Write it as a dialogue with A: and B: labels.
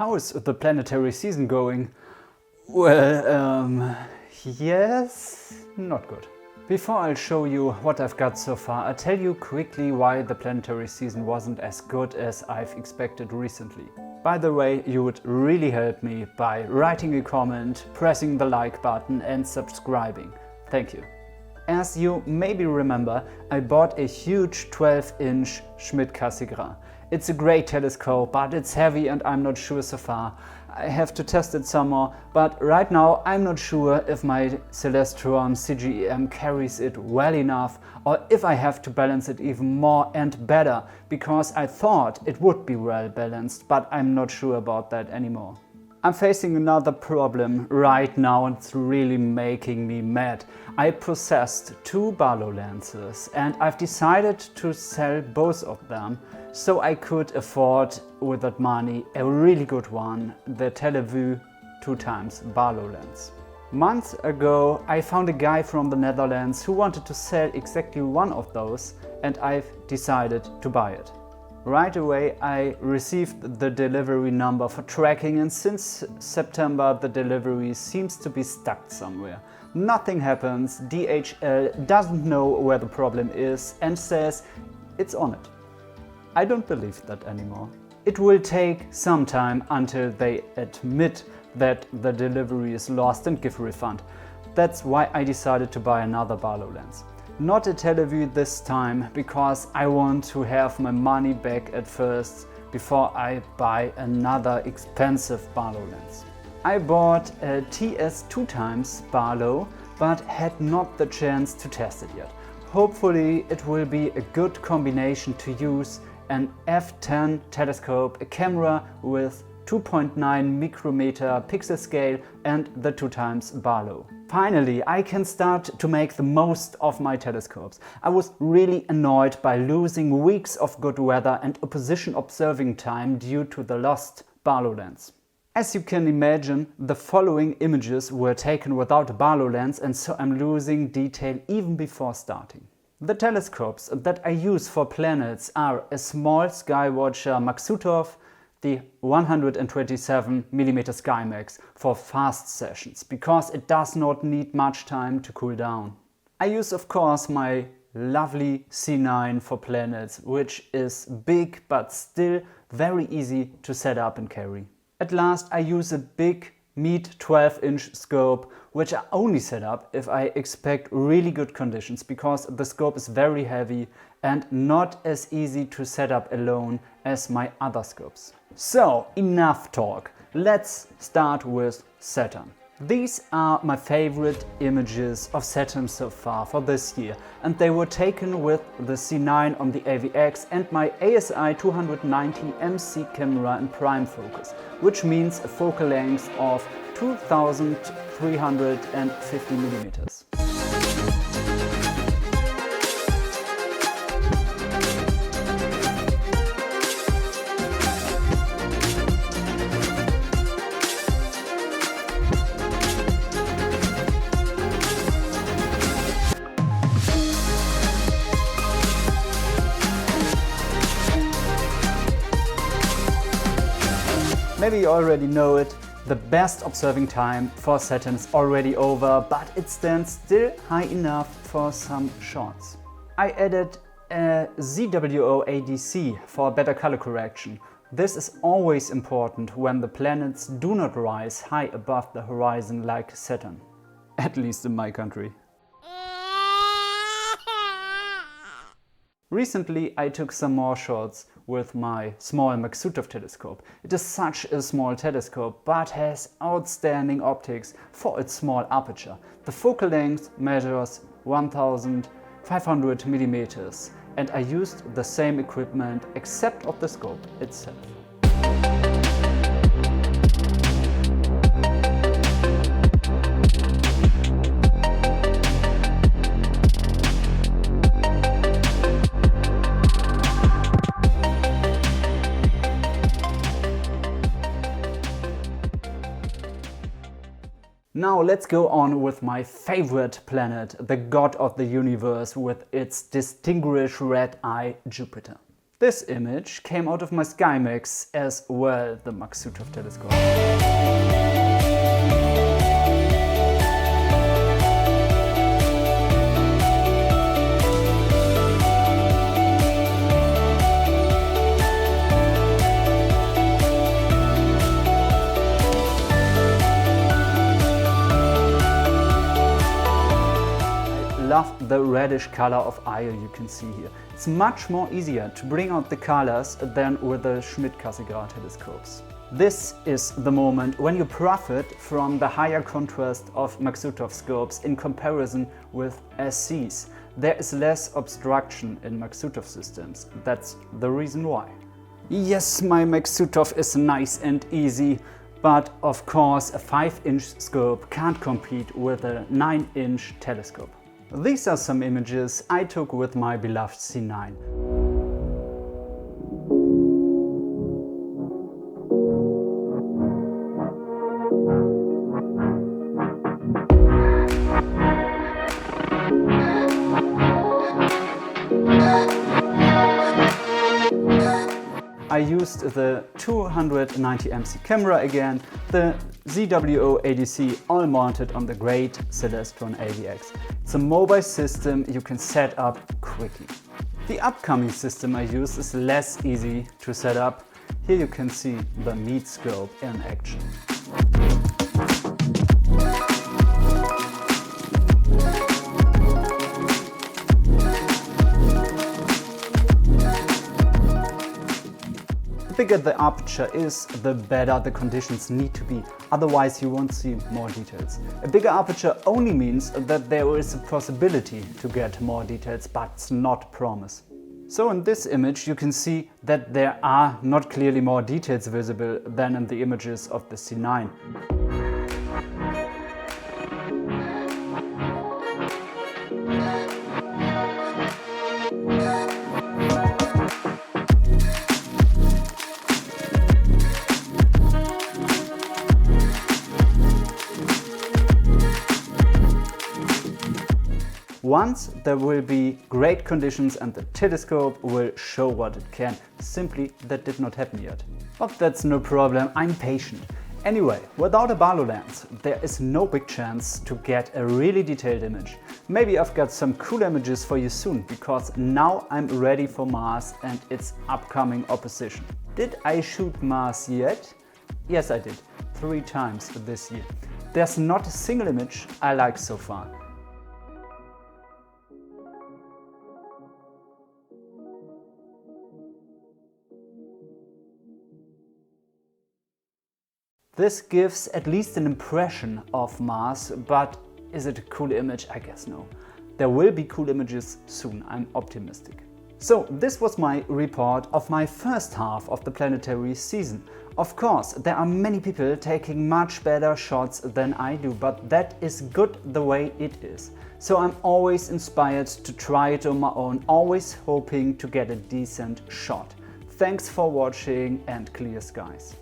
A: How is the planetary season going? Well, yes, not good. Before I'll show you what I've got so far, I'll tell you quickly why the planetary season wasn't as good as I've expected recently. By the way, you would really help me by writing a comment, pressing the like button and subscribing. Thank you. As you maybe remember, I bought a huge 12-inch Schmidt-Cassegrain. It's a great telescope, but it's heavy and I'm not sure so far. I have to test it some more, but right now I'm not sure if my Celestron CGEM carries it well enough or if I have to balance it even more and better, because I thought it would be well balanced, but I'm not sure about that anymore. I'm facing another problem right now and it's really making me mad. I possessed two Barlow lenses and I've decided to sell both of them so I could afford with that money a really good one, the Televue 2x Barlow lens. Months ago I found a guy from the Netherlands who wanted to sell exactly one of those and I've decided to buy it. Right away I received the delivery number for tracking, and since September the delivery seems to be stuck somewhere. Nothing happens, DHL doesn't know where the problem is and says it's on it. I don't believe that anymore. It will take some time until they admit that the delivery is lost and give a refund. That's why I decided to buy another Barlow lens. Not a Televue this time, because I want to have my money back at first before I buy another expensive Barlow lens. I bought a TS 2x Barlow but had not the chance to test it yet. Hopefully it will be a good combination to use an f10 telescope, a camera with 2.9 micrometer pixel scale and the 2x Barlow. Finally, I can start to make the most of my telescopes. I was really annoyed by losing weeks of good weather and opposition observing time due to the lost Barlow lens. As you can imagine, the following images were taken without a Barlow lens, and so I'm losing detail even before starting. The telescopes that I use for planets are a small skywatcher Maksutov, the 127mm SkyMax for fast sessions, because it does not need much time to cool down. I use of course my lovely C9 for planets, which is big but still very easy to set up and carry. At last I use a big Meade 12-inch scope, which I only set up if I expect really good conditions, because the scope is very heavy and not as easy to set up alone as my other scopes. So, enough talk. Let's start with Saturn. These are my favorite images of Saturn so far for this year, and they were taken with the C9 on the AVX and my ASI 290 MC camera in prime focus, which means a focal length of 2350 millimeters. Maybe you already know it, the best observing time for Saturn is already over, but it stands still high enough for some shots. I added a ZWO ADC for better color correction. This is always important when the planets do not rise high above the horizon like Saturn. At least in my country. Recently I took some more shots with my small Maksutov telescope. It is such a small telescope but has outstanding optics for its small aperture. The focal length measures 1500 millimeters and I used the same equipment except of the scope itself. Now let's go on with my favorite planet, the god of the universe with its distinguished red eye, Jupiter. This image came out of my SkyMax as well, the Maksutov telescope. Love the reddish color of Io you can see here. It's much more easier to bring out the colors than with the Schmidt-Cassegrain telescopes. This is the moment when you profit from the higher contrast of Maksutov scopes in comparison with SCs. There is less obstruction in Maksutov systems. That's the reason why. Yes, my Maksutov is nice and easy, but of course a 5-inch scope can't compete with a 9-inch telescope. These are some images I took with my beloved C9. I used the 290 MC camera again, the ZWO ADC, all mounted on the great Celestron AVX. It's a mobile system you can set up quickly. The upcoming system I use is less easy to set up. Here you can see the Meet scope in action. The bigger the aperture is, the better the conditions need to be, otherwise you won't see more details. A bigger aperture only means that there is a possibility to get more details, but it's not a promise. So in this image you can see that there are not clearly more details visible than in the images of the C9. Once there will be great conditions and the telescope will show what it can. Simply, that did not happen yet. But that's no problem, I'm patient. Anyway, without a Barlow lens, there is no big chance to get a really detailed image. Maybe I've got some cool images for you soon, because now I'm ready for Mars and its upcoming opposition. Did I shoot Mars yet? Yes, I did. 3 times this year. There's not a single image I like so far. This gives at least an impression of Mars, but is it a cool image? I guess no. There will be cool images soon, I'm optimistic. So this was my report of my first half of the planetary season. Of course, there are many people taking much better shots than I do, but that is good the way it is. So I'm always inspired to try it on my own, always hoping to get a decent shot. Thanks for watching and clear skies.